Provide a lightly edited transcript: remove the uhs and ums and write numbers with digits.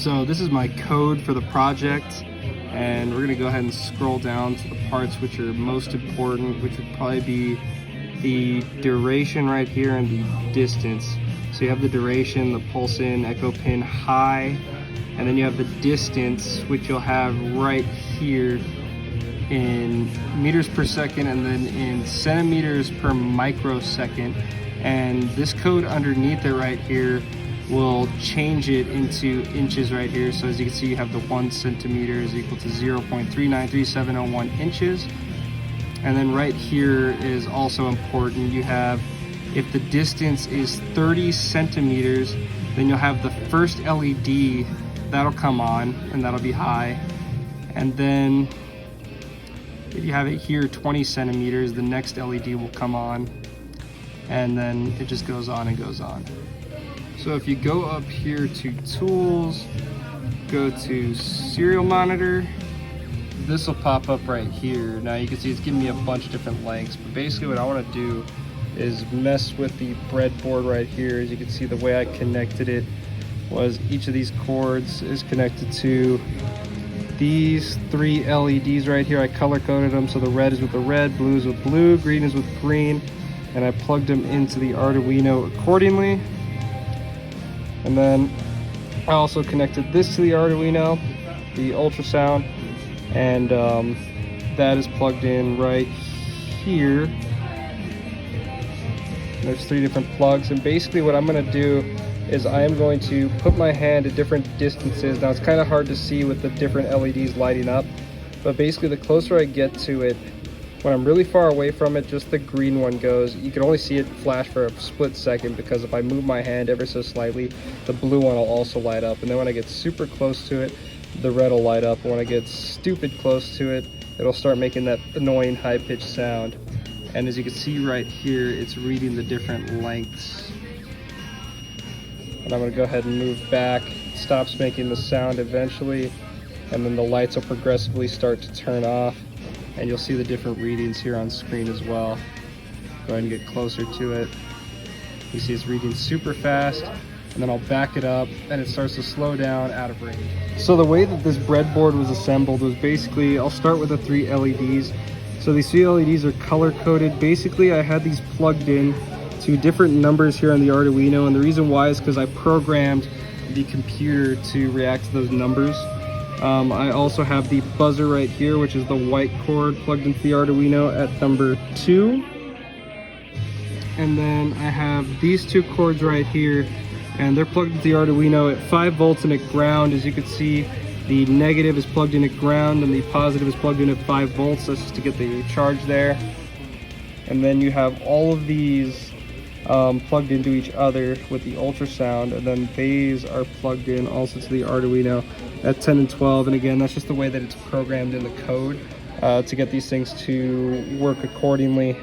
So this is my code for the project, and we're gonna go ahead and scroll down to the parts which are most important, which would probably be the duration right here and the distance. So you have the duration, the pulse in, echo pin high, and then you have the distance, which you'll have right here in meters per second and then in centimeters per microsecond. And this code underneath it right here will change it into inches right here. So as you can see, you have the 1 centimeter is equal to 0.393701 inches. And then right here is also important. You have, if the distance is 30 centimeters, then you'll have the first LED that'll come on, and that'll be high. And then if you have it here 20 centimeters, the next LED will come on, and then it just goes on and goes on. So if you go up here to tools, go to serial monitor, this will pop up right here. Now you can see it's giving me a bunch of different lengths, but basically what I want to do is mess with the breadboard right here. As you can see, the way I connected it was each of these cords is connected to these 3 LEDs right here. I color coded them, so the red is with the red, blue is with blue, green is with green, and I plugged them into the Arduino accordingly. And then I also connected this to the Arduino, the ultrasound, and that is plugged in right here. There's 3 different plugs, and basically what I'm going to do is I am going to put my hand at different distances. Now it's kind of hard to see with the different LEDs lighting up, but basically the closer I get to it, when I'm really far away from it, just the green one goes. You can only see it flash for a split second, because if I move my hand ever so slightly, the blue one will also light up. And then when I get super close to it, the red will light up. And when I get stupid close to it, it'll start making that annoying high-pitched sound. And as you can see right here, it's reading the different lengths. And I'm gonna go ahead and move back. It stops making the sound eventually, and then the lights will progressively start to turn off. And you'll see the different readings here on screen as well. Go ahead and get closer to it. You see it's reading super fast, and then I'll back it up and it starts to slow down out of range. So the way that this breadboard was assembled was basically, I'll start with the 3 LEDs. So these 3 LEDs are color coded. Basically I had these plugged in to different numbers here on the Arduino, and the reason why is because I programmed the computer to react to those numbers. I also have the buzzer right here, which is the white cord plugged into the Arduino at number 2. And then I have these 2 cords right here, and they're plugged into the Arduino at 5 volts and at ground. As you can see, the negative is plugged in at ground and the positive is plugged in at 5 volts. That's just to get the charge there. And then you have all of these plugged into each other with the ultrasound, and then these are plugged in also to the Arduino at 10 and 12. And again, that's just the way that it's programmed in the code to get these things to work accordingly.